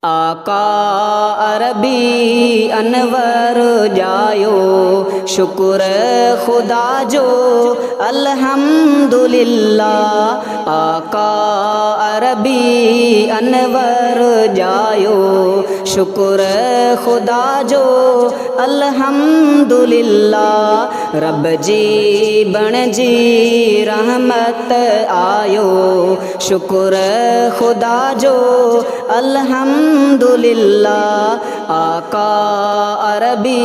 आका अरबी अनवर जायो, शुक्र खुदा जो अल्हम्दुलिल्लाह। आका अरबी अनवर जायो, शुक्र खुदा जो अल्हम्दुलिल्लाह। रब जी बण जी रहमत आयो, शुक्र खुदा जो अल्हम्दुलिल्लाह। आका अरबी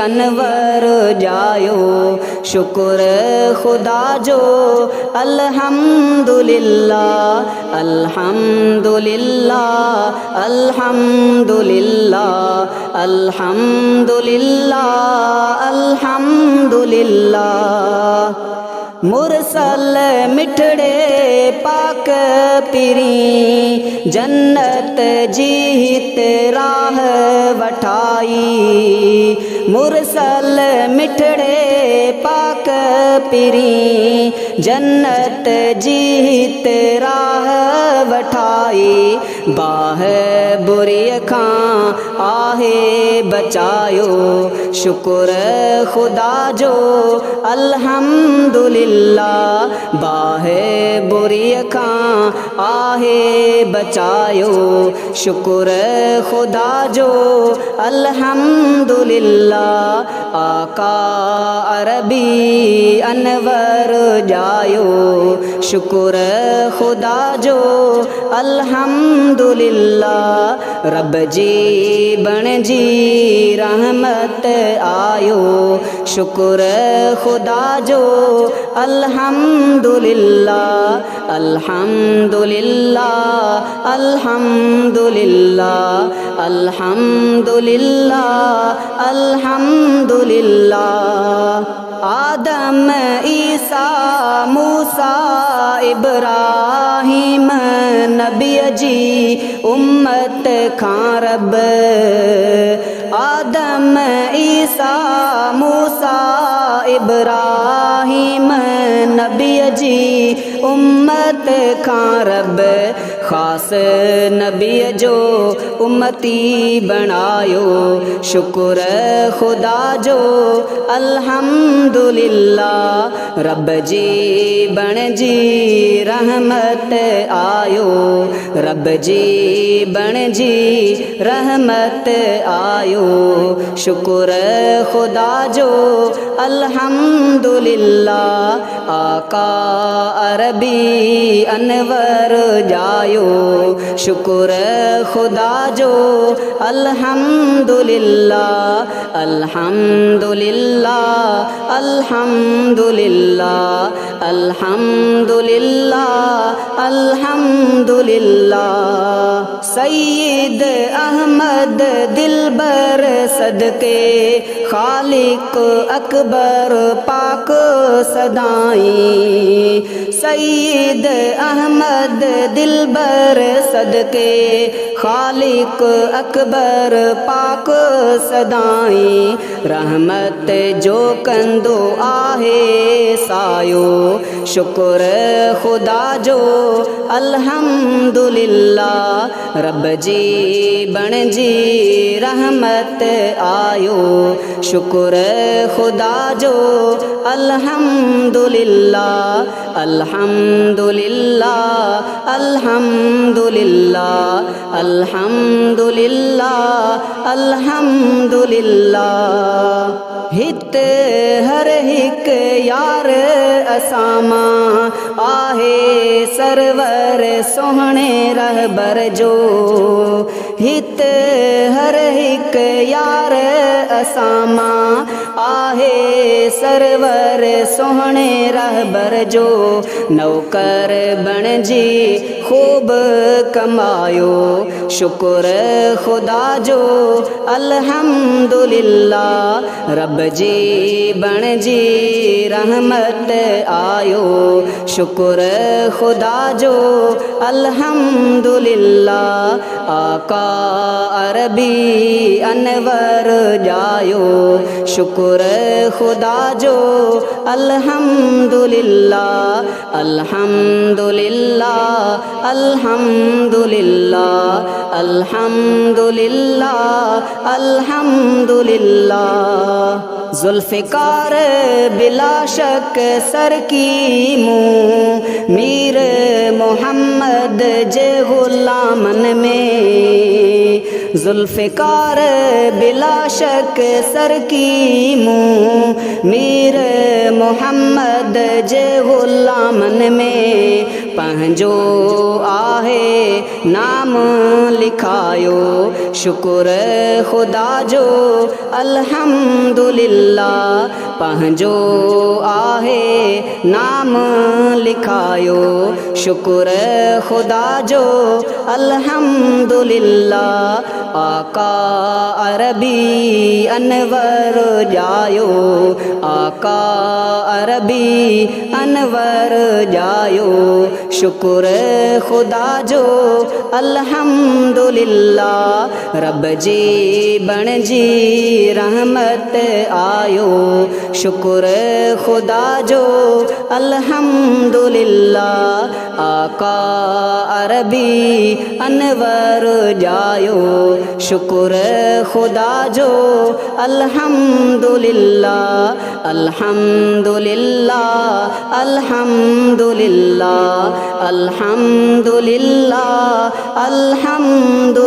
अनवर जायो, शुक्र खुदा जो अल्हम्दुलिल्लाह। अल्हम्दुलिल्लाह अल्हम्दुलिल्लाह अल्हम्दुलिल्लाह अल्हम्दुलिल्लाह। मुरसल मिठड़े पाक पिरी, जन्नत जीत राह वठाई। मुरसल मिठड़े पाक पिरी, जन्नत जीत राह वठाई। बाह बुरी खां आहे बचायो, शुक्र खुदा जो अल्हम्दुलिल्लाह। बाहे बुरी खां आहे बचायो, शुक्र खुदा जो अल्हम्दुलिल्लाह। आका अरबी अनवर जायो, शुक्र खुदा जो अल्हम्दुलिल्लाह। रब जी बण जी रहमत आयो, शुक्र खुदा जो अल्हम्दुलिल्लाह। अल्हम्दुलिल्लाह अल्हम्दुलिल्लाह अल्हम्दुलिल्लाह अल्हम्दुलिल्लाह। आदम ईसा मूसा इब्राहिम नबी जी उम्मत खां रब। आदम ईसा मूसा इब्राहिम नबी जी उम्मत खां रब। ख़ास नबी जो उम्मती बणायो, शुक्र खुदा जो अल्हम्दुलिल्लाह। रब जी बण जी रहमत आयो, रब जी बण जी रहमत आयो, शुक्र खुदा जो अल्हम्दुलिल्लाह। आका अरबी अनवर जायो, शुक्र खुदा जो अल्हम्दुलिल्लाह। अल्हम्दुलिल्लाह अल्हम्दुलिल्लाह अल्हम्दुलिल्लाह अल्हम्दुलिल्लाह। सैयद अहमद दिलबर सदके, खालिक अकबर पाक सदाई। सैयद अहमद दिलबर सदके, खालिक अकबर पाक सदाई। रहमत जो कंदो आहे सायो, शुक्र खुदा जो अल्हम्दुलिल्लाह। रब जी बण जी रहमत आयो, शुक्र खुदा जो अल्हम्दुलिल्लाह। अल्हम्दुलिल्लाह अल्हम्दुलिल्लाह अल्हम्दुलिल्लाह अल्हम्दुलिल्लाह। हित हर हिक यार असामा आहे, सरवर सोहणे रहबर जो। हित हर हिक यार असामा आहे, सरवर सोहणे रहबर जो। नौकर बण जी खूब कमायो, शुक्र खुदा जो अल्हम्दुलिल्लाह। रब जी बण जी रहमत आयो, शुक्र खुदा जो अल्हम्दुलिल्लाह। आका अरबी अनवर जायो शुक्र खुदा जो अल्हम्दुलिल्लाह अल्हम्दुलिल्लाह अल्हम्दुलिल्लाह अल्हम्दुलिल्लाह अल्हम्दुलिल्लाह। जुल्फ़िकार बिला शक सर की मुँह मीर मोहम्मद जे गुलामन में। जुल्फ़िकार बिला शक सर की मुँह मीर मोहम्मद जे गुलामन में। पंहिंजो आहे नाम लिखायो शुक्र खुदा जो अल्हम्दुलिल्लाह। पंहिंजो आहे नाम लिखायो शुक्र खुदा जो अल्हम्दुलिल्लाह। आका अरबी अनवर जायो आका अरबी अनवर जायो शुक्र खुदा जो अल्हम्दुलिल्लाह। रब जी बणजी रहमत आयो शुक्र खुदा जो अल्हम्दुलिल्लाह। आका अरबी अनवर जायो शुक्र खुदा जो अल्हम्दुलिल्लाह। अल्हम्दुलिल्लाह अल्हम्दुलिल्लाह अल्हम्दुलिल्लाह अल्हम्दुलिल्लाह।